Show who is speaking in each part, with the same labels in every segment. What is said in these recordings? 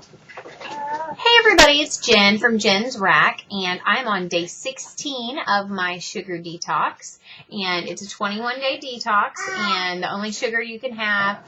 Speaker 1: Hey everybody, it's Jen from Jenn's RAQ, and I'm on day 16 of my sugar detox, and it's a 21-day detox, and the only sugar you can have,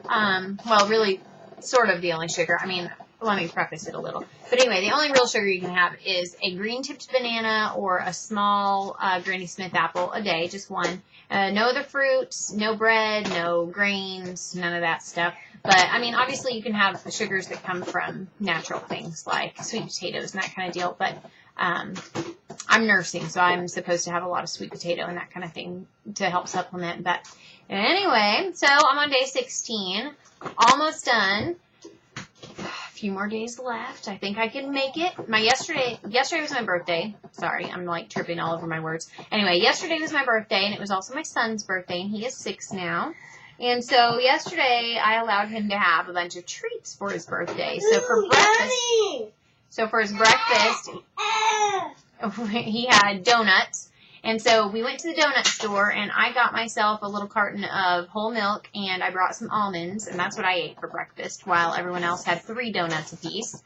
Speaker 1: well, really, sort of the only sugar, I mean, let me preface it a little, but anyway, the only real sugar you can have is a green-tipped banana or a small Granny Smith apple a day, just one. No other fruits, no bread, no grains, none of that stuff. But, I mean, obviously you can have sugars that come from natural things like sweet potatoes and that kind of deal. But I'm nursing, so I'm supposed to have a lot of sweet potato and that kind of thing to help supplement. But anyway, so I'm on day 16, almost done. A few more days left. I think I can make it. Yesterday was my birthday. Sorry, I'm like tripping all over my words. Anyway, yesterday was my birthday, and it was also my son's birthday, and he is 6 now. And so yesterday I allowed him to have a bunch of treats for his birthday. So for his breakfast, he had donuts. And so we went to the donut store, and I got myself a little carton of whole milk, and I brought some almonds, and that's what I ate for breakfast, while everyone else had 3 donuts apiece.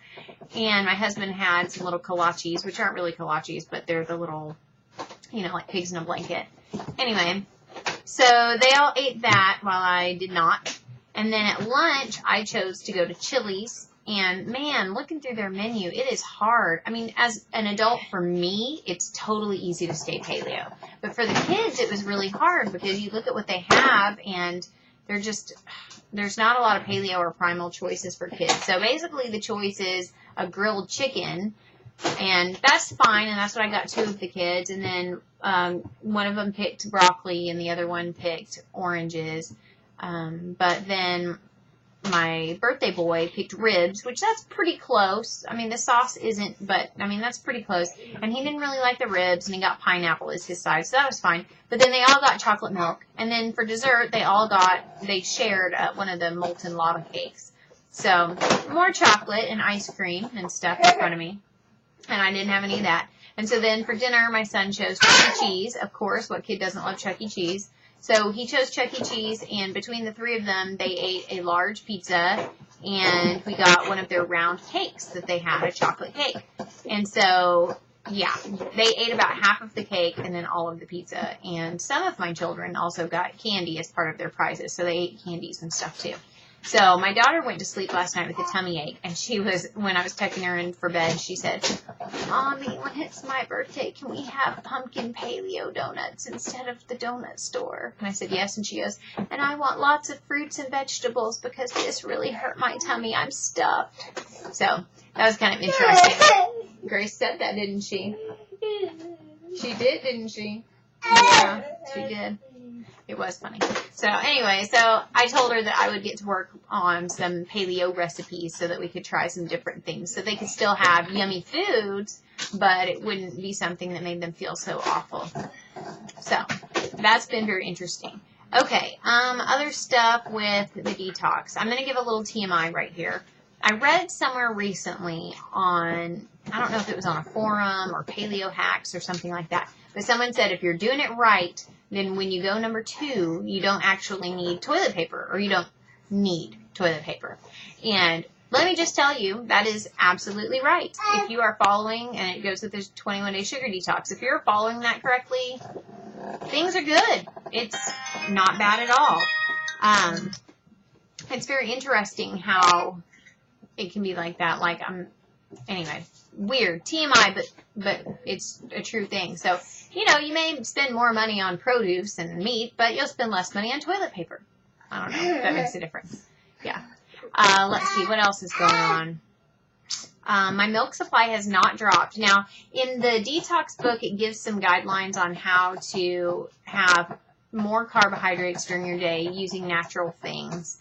Speaker 1: And my husband had some little kolaches, which aren't really kolaches, but they're the little, you know, like pigs in a blanket. Anyway, so they all ate that while I did not. And then at lunch, I chose to go to Chili's. And, man, looking through their menu, it is hard. I mean, as an adult, for me, it's totally easy to stay paleo. But for the kids, it was really hard because you look at what they have, and there's not a lot of paleo or primal choices for kids. So basically the choice is a grilled chicken, and that's fine, and that's what I got 2 of the kids. And then one of them picked broccoli, and the other one picked oranges. But then my birthday boy picked ribs, which that's pretty close. I mean, the sauce isn't, but, I mean, that's pretty close. And he didn't really like the ribs, and he got pineapple as his side, so that was fine. But then they all got chocolate milk. And then for dessert, they shared one of the molten lava cakes. So, more chocolate and ice cream and stuff in front of me. And I didn't have any of that. And so then for dinner, my son chose Chuck E. Cheese. Of course, what kid doesn't love Chuck E. Cheese? So he chose Chuck E. Cheese, and between the 3 of them, they ate a large pizza, and we got one of their round cakes that they had, a chocolate cake. And so, yeah, they ate about half of the cake and then all of the pizza. And some of my children also got candy as part of their prizes, so they ate candies and stuff too. So my daughter went to sleep last night with a tummy ache, and when I was tucking her in for bed, she said, "Mommy, when it's my birthday, can we have pumpkin paleo donuts instead of the donut store?" And I said, yes, and she goes, "And I want lots of fruits and vegetables because this really hurt my tummy. I'm stuffed." So that was kind of interesting. Grace said that, didn't she? She did, didn't she? Yeah, she did. It was funny. So anyway, so I told her that I would get to work on some paleo recipes so that we could try some different things. So they could still have yummy foods, but it wouldn't be something that made them feel so awful. So that's been very interesting. Okay, other stuff with the detox. I'm going to give a little TMI right here. I read somewhere recently on, I don't know if it was on a forum or Paleo Hacks or something like that, but someone said if you're doing it right, then when you go number 2, you don't actually need toilet paper, or you don't need toilet paper. And let me just tell you, that is absolutely right. If you are following, and it goes with this 21-day sugar detox, if you're following that correctly, things are good. It's not bad at all. It's very interesting how it can be like that. Anyway, weird. TMI, but it's a true thing. So, you know, you may spend more money on produce and meat, but you'll spend less money on toilet paper. I don't know if that makes a difference. Yeah. Let's see. What else is going on? My milk supply has not dropped. Now, in the detox book, it gives some guidelines on how to have more carbohydrates during your day using natural things,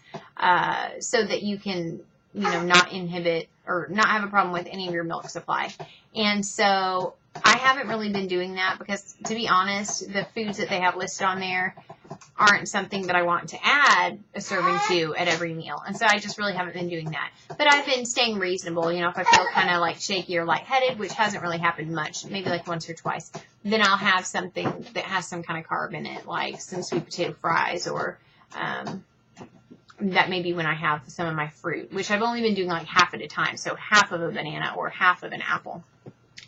Speaker 1: so that you can, you know, not inhibit or not have a problem with any of your milk supply. And so I haven't really been doing that because, to be honest, the foods that they have listed on there aren't something that I want to add a serving to at every meal. And so I just really haven't been doing that. But I've been staying reasonable. You know, if I feel kind of like shaky or lightheaded, which hasn't really happened much, maybe like once or twice, then I'll have something that has some kind of carb in it, like some sweet potato fries or that may be when I have some of my fruit, which I've only been doing like half at a time, so half of a banana or half of an apple.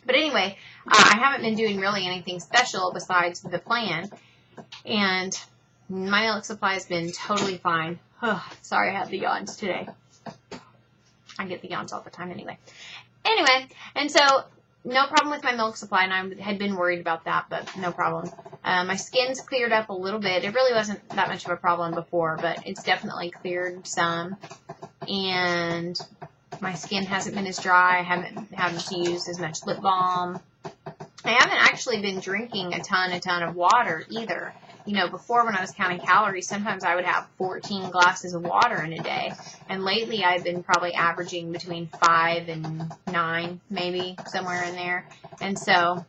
Speaker 1: But anyway, I haven't been doing really anything special besides the plan, and my milk supply has been totally fine. Sorry I have the yawns today. I get the yawns all the time anyway. And so no problem with my milk supply, and I had been worried about that, but no problem. My skin's cleared up a little bit. It really wasn't that much of a problem before, but it's definitely cleared some. And my skin hasn't been as dry. I haven't had to use as much lip balm. I haven't actually been drinking a ton of water either. You know, before when I was counting calories, sometimes I would have 14 glasses of water in a day. And lately I've been probably averaging between 5 and 9, maybe, somewhere in there. And so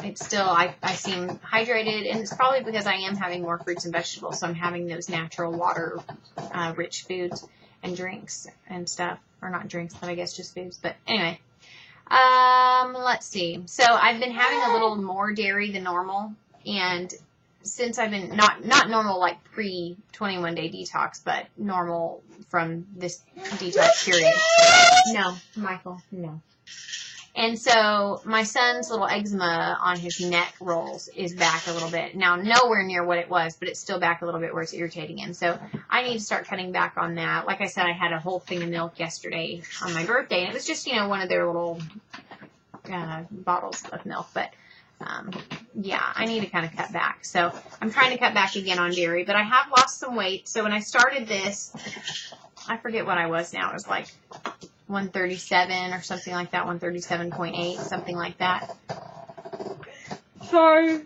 Speaker 1: it's still, I seem hydrated, and it's probably because I am having more fruits and vegetables. So I'm having those natural water rich foods and drinks and stuff. Or not drinks, but I guess just foods. But anyway, let's see. So I've been having a little more dairy than normal, and since I've been not normal like pre 21-day detox, but normal from this detox period. No, Michael, no. And so my son's little eczema on his neck rolls is back a little bit. Now, nowhere near what it was, but it's still back a little bit where it's irritating him. So I need to start cutting back on that. Like I said, I had a whole thing of milk yesterday on my birthday, and it was just, you know, one of their little bottles of milk. But yeah, I need to kind of cut back. So I'm trying to cut back again on dairy, but I have lost some weight. So when I started this, I forget what I was now. It was like 137 or something like that, 137.8, something like that. Sorry.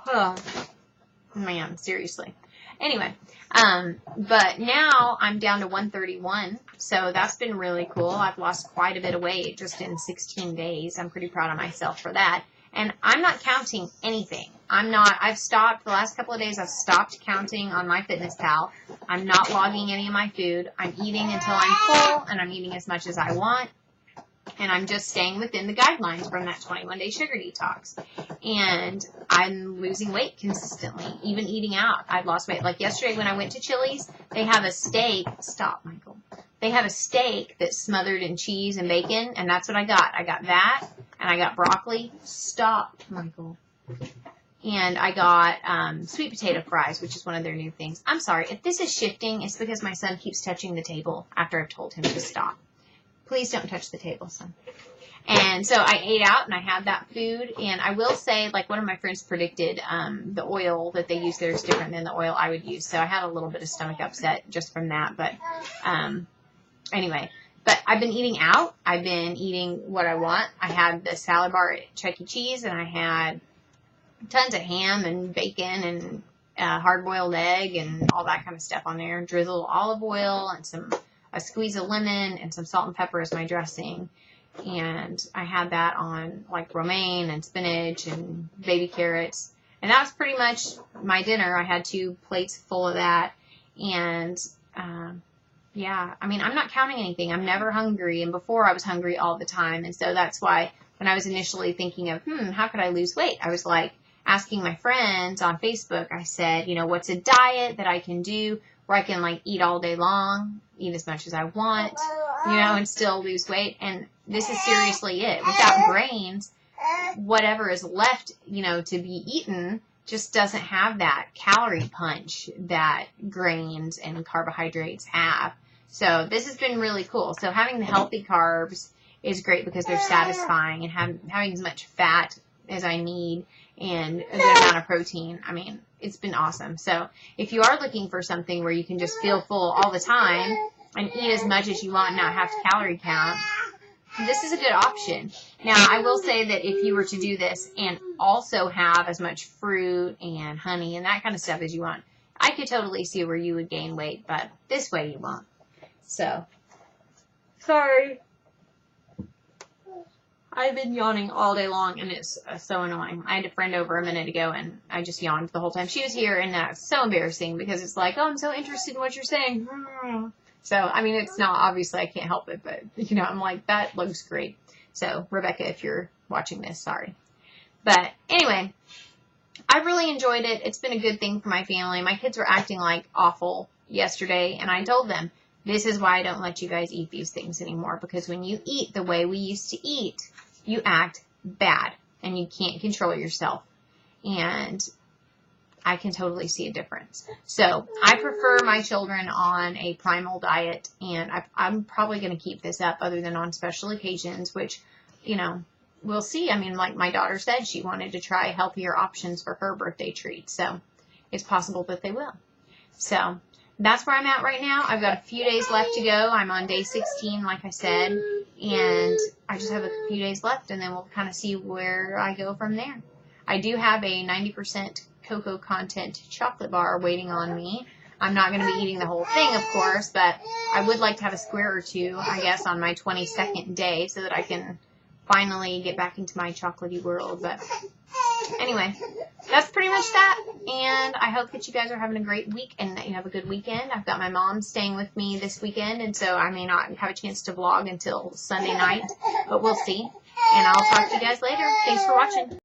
Speaker 1: Oh, man, seriously. Anyway, but now I'm down to 131, so that's been really cool. I've lost quite a bit of weight just in 16 days. I'm pretty proud of myself for that. And I'm not counting anything. I've stopped, the last couple of days, I've stopped counting on MyFitnessPal. I'm not logging any of my food. I'm eating until I'm full, and I'm eating as much as I want. And I'm just staying within the guidelines from that 21-day sugar detox. And I'm losing weight consistently, even eating out. I've lost weight. Like yesterday when I went to Chili's, they have a steak. Stop, Michael. They have a steak that's smothered in cheese and bacon, and that's what I got. I got that, and I got broccoli. Stop, Michael. And I got sweet potato fries, which is one of their new things. I'm sorry. If this is shifting, it's because my son keeps touching the table after I've told him to stop. Please don't touch the table, son. And so I ate out, and I had that food. And I will say, like one of my friends predicted, the oil that they use there is different than the oil I would use. So I had a little bit of stomach upset just from that. But anyway, but I've been eating out. I've been eating what I want. I had the salad bar at Chuck E. Cheese, and I had tons of ham and bacon and hard-boiled egg and all that kind of stuff on there. Drizzle olive oil and a squeeze of lemon and some salt and pepper as my dressing. And I had that on like romaine and spinach and baby carrots. And that was pretty much my dinner. I had 2 plates full of that. And yeah, I mean, I'm not counting anything. I'm never hungry. And before I was hungry all the time. And so that's why when I was initially thinking of, how could I lose weight? I was like asking my friends on Facebook. I said, you know, what's a diet that I can do where I can like eat all day long, eat as much as I want, you know, and still lose weight. And this is seriously it. Without grains, whatever is left, you know, to be eaten just doesn't have that calorie punch that grains and carbohydrates have. So this has been really cool. So having the healthy carbs is great because they're satisfying, and having as much fat as I need and a good amount of protein. I mean, it's been awesome. So if you are looking for something where you can just feel full all the time and eat as much as you want and not have to calorie count, this is a good option. Now, I will say that if you were to do this and also have as much fruit and honey and that kind of stuff as you want, I could totally see where you would gain weight, but this way you won't. So, sorry. I've been yawning all day long, and it's so annoying. I had a friend over a minute ago, and I just yawned the whole time. She was here, and that's so embarrassing because it's like, oh, I'm so interested in what you're saying. So, I mean, it's not, obviously, I can't help it, but, you know, I'm like, that looks great. So, Rebecca, if you're watching this, sorry. But, anyway, I really enjoyed it. It's been a good thing for my family. My kids were acting like awful yesterday, and I told them, this is why I don't let you guys eat these things anymore, because when you eat the way we used to eat, you act bad, and you can't control yourself. And I can totally see a difference. So I prefer my children on a primal diet, and I'm probably going to keep this up other than on special occasions, which, you know, we'll see. I mean, like my daughter said, she wanted to try healthier options for her birthday treat. So it's possible that they will. So that's where I'm at right now. I've got a few days left to go. I'm on day 16, like I said, and I just have a few days left, and then we'll kind of see where I go from there. I do have a 90% cocoa content chocolate bar waiting on me. I'm not going to be eating the whole thing, of course, but I would like to have a square or two, I guess, on my 22nd day so that I can finally get back into my chocolatey world. But anyway, that's pretty much that, and I hope that you guys are having a great week and that you have a good weekend. I've got my mom staying with me this weekend, and so I may not have a chance to vlog until Sunday night, but we'll see, and I'll talk to you guys later. Thanks for watching.